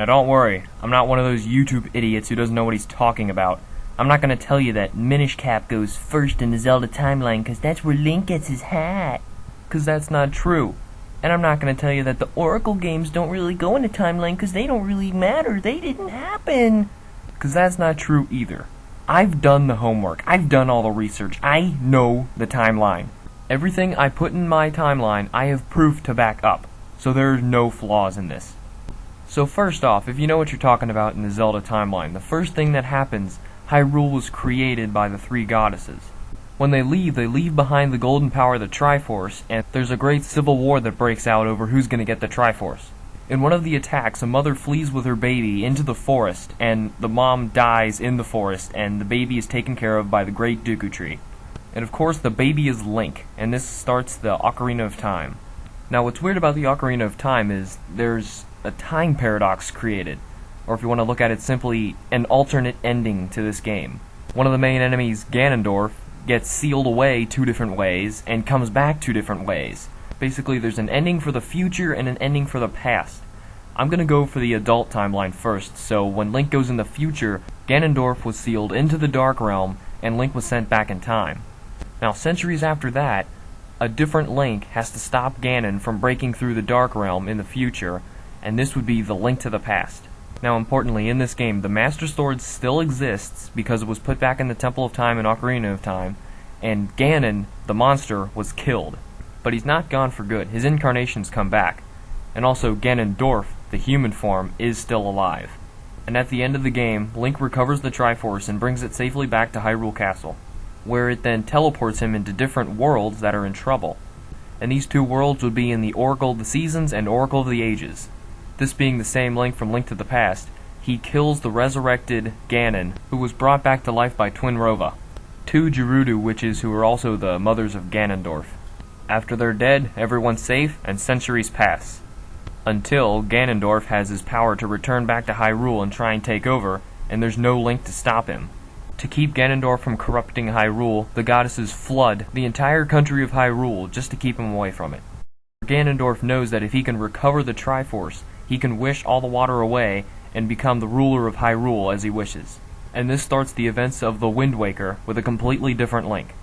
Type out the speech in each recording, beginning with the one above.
don't worry, I'm not one of those YouTube idiots who doesn't know what he's talking about. I'm not gonna tell you that Minish Cap goes first in the Zelda timeline cause that's where Link gets his hat. Cause that's not true. And I'm not gonna tell you that the Oracle games don't really go in the timeline cause they don't really matter, they didn't happen. Cause that's not true either. I've done the homework, I've done all the research, I know the timeline. Everything I put in my timeline I have proof to back up, so there's no flaws in this. So first off, if you know what you're talking about in the Zelda timeline, the first thing that happens, Hyrule was created by the three goddesses. When they leave behind the golden power of the Triforce, and there's a great civil war that breaks out over who's gonna get the Triforce. In one of the attacks, a mother flees with her baby into the forest, and the mom dies in the forest, and the baby is taken care of by the Great Dooku Tree. And of course, the baby is Link, and this starts the Ocarina of Time. Now, what's weird about the Ocarina of Time is there's a time paradox created, or if you want to look at it simply, an alternate ending to this game. One of the main enemies, Ganondorf, gets sealed away 2 different ways, and comes back 2 different ways. Basically, there's an ending for the future and an ending for the past. I'm gonna go for the adult timeline first, so when Link goes in the future, Ganondorf was sealed into the Dark Realm, and Link was sent back in time. Now, centuries after that, a different Link has to stop Ganon from breaking through the Dark Realm in the future, and this would be the Link to the Past. Now, importantly, in this game, the Master Sword still exists because it was put back in the Temple of Time in Ocarina of Time, and Ganon, the monster, was killed. But he's not gone for good. His incarnations come back. And also, Ganondorf, the human form, is still alive. And at the end of the game, Link recovers the Triforce and brings it safely back to Hyrule Castle, where it then teleports him into different worlds that are in trouble. And these 2 worlds would be in the Oracle of the Seasons and Oracle of the Ages. This being the same Link from Link to the Past, he kills the resurrected Ganon, who was brought back to life by Twin Rova, 2 Gerudo witches who are also the mothers of Ganondorf. After they're dead, everyone's safe, and centuries pass. Until Ganondorf has his power to return back to Hyrule and try and take over, and there's no Link to stop him. To keep Ganondorf from corrupting Hyrule, the goddesses flood the entire country of Hyrule just to keep him away from it. Ganondorf knows that if he can recover the Triforce, he can wish all the water away and become the ruler of Hyrule as he wishes. And this starts the events of the Wind Waker with a completely different Link.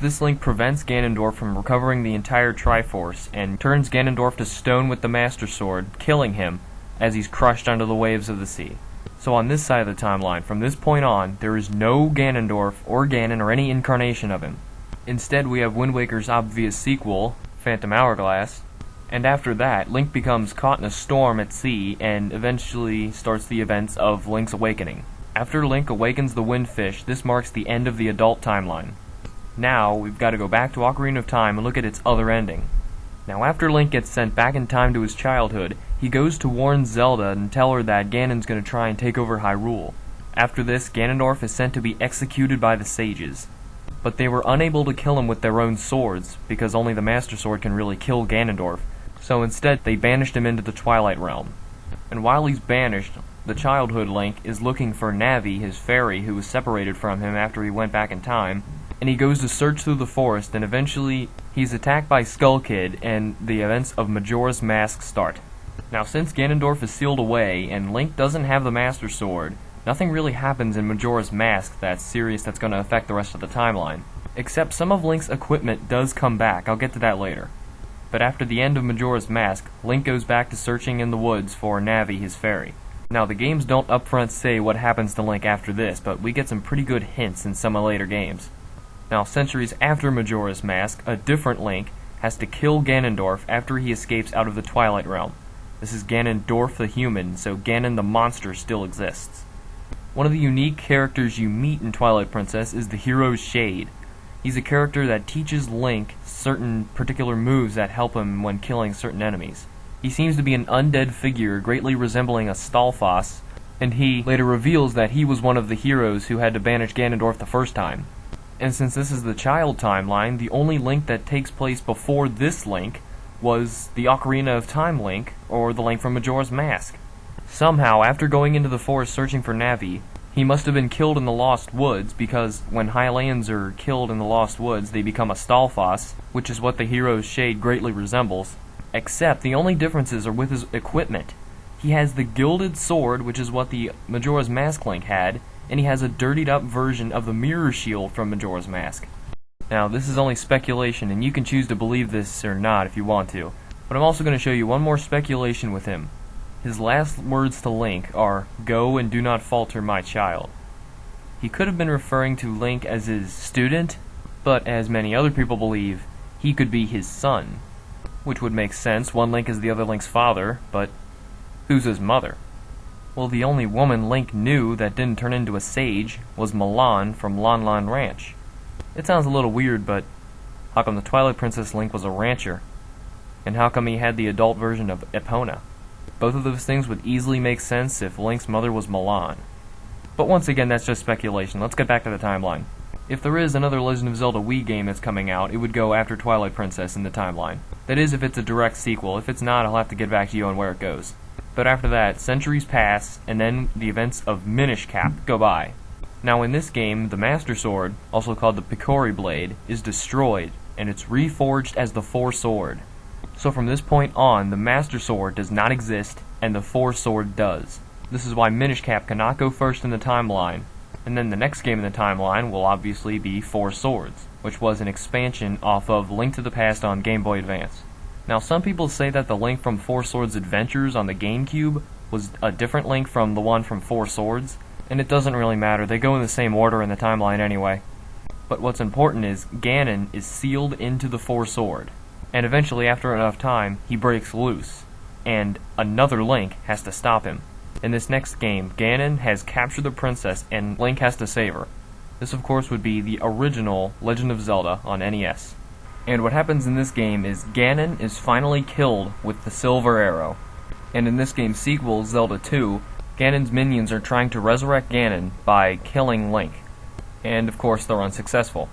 This Link prevents Ganondorf from recovering the entire Triforce and turns Ganondorf to stone with the Master Sword, killing him as he's crushed under the waves of the sea. So on this side of the timeline, from this point on, there is no Ganondorf or Ganon or any incarnation of him. Instead, we have Wind Waker's obvious sequel, Phantom Hourglass, and after that, Link becomes caught in a storm at sea and eventually starts the events of Link's awakening. After Link awakens the Windfish, this marks the end of the adult timeline. Now, we've got to go back to Ocarina of Time and look at its other ending. Now, after Link gets sent back in time to his childhood, he goes to warn Zelda and tell her that Ganon's going to try and take over Hyrule. After this, Ganondorf is sent to be executed by the sages. But they were unable to kill him with their own swords, because only the Master Sword can really kill Ganondorf. So instead, they banished him into the Twilight Realm. And while he's banished, the childhood Link is looking for Navi, his fairy, who was separated from him after he went back in time, and he goes to search through the forest, and eventually he's attacked by Skull Kid, and the events of Majora's Mask start. Now, since Ganondorf is sealed away, and Link doesn't have the Master Sword, nothing really happens in Majora's Mask that's serious that's going to affect the rest of the timeline. Except some of Link's equipment does come back, I'll get to that later. But after the end of Majora's Mask, Link goes back to searching in the woods for Navi, his fairy. Now, the games don't upfront say what happens to Link after this, but we get some pretty good hints in some of later games. Now, centuries after Majora's Mask, a different Link has to kill Ganondorf after he escapes out of the Twilight Realm. This is Ganondorf the human, so Ganon the monster still exists. One of the unique characters you meet in Twilight Princess is the hero's Shade. He's a character that teaches Link certain particular moves that help him when killing certain enemies. He seems to be an undead figure greatly resembling a Stalfos, and he later reveals that he was one of the heroes who had to banish Ganondorf the first time. And since this is the child timeline, the only Link that takes place before this Link was the Ocarina of Time Link, or the Link from Majora's Mask. Somehow, after going into the forest searching for Navi, he must have been killed in the Lost Woods, because when Hylians are killed in the Lost Woods, they become a Stalfos, which is what the hero's Shade greatly resembles. Except, the only differences are with his equipment. He has the gilded sword, which is what the Majora's Mask Link had, and he has a dirtied up version of the mirror shield from Majora's Mask. Now, this is only speculation, and you can choose to believe this or not if you want to, but I'm also going to show you one more speculation with him. His last words to Link are, "Go and do not falter, my child." He could have been referring to Link as his student, but as many other people believe, he could be his son. Which would make sense, one Link is the other Link's father, but who's his mother? Well, the only woman Link knew that didn't turn into a sage was Milan from Lon Lon Ranch. It sounds a little weird, but how come the Twilight Princess Link was a rancher? And how come he had the adult version of Epona? Both of those things would easily make sense if Link's mother was Milan. But once again, that's just speculation. Let's get back to the timeline. If there is another Legend of Zelda Wii game that's coming out, it would go after Twilight Princess in the timeline. That is, if it's a direct sequel. If it's not, I'll have to get back to you on where it goes. But after that, centuries pass, and then the events of Minish Cap go by. Now in this game, the Master Sword, also called the Picori Blade, is destroyed, and it's reforged as the Four Sword. So from this point on, the Master Sword does not exist, and the Four Sword does. This is why Minish Cap cannot go first in the timeline, and then the next game in the timeline will obviously be Four Swords, which was an expansion off of Link to the Past on Game Boy Advance. Now some people say that the Link from Four Swords Adventures on the GameCube was a different Link from the one from Four Swords, and it doesn't really matter, they go in the same order in the timeline anyway. But what's important is, Ganon is sealed into the Four Sword, and eventually after enough time, he breaks loose, and another Link has to stop him. In this next game, Ganon has captured the princess and Link has to save her. This of course would be the original Legend of Zelda on NES. And what happens in this game is Ganon is finally killed with the Silver Arrow. And in this game's sequel, Zelda 2, Ganon's minions are trying to resurrect Ganon by killing Link. And of course they're unsuccessful.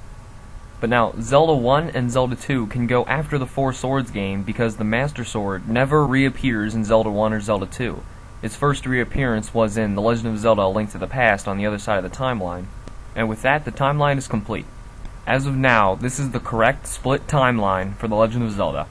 But now, Zelda 1 and Zelda 2 can go after the Four Swords game because the Master Sword never reappears in Zelda 1 or Zelda 2. Its first reappearance was in The Legend of Zelda: A Link to the Past on the other side of the timeline. And with that, the timeline is complete. As of now, this is the correct split timeline for The Legend of Zelda.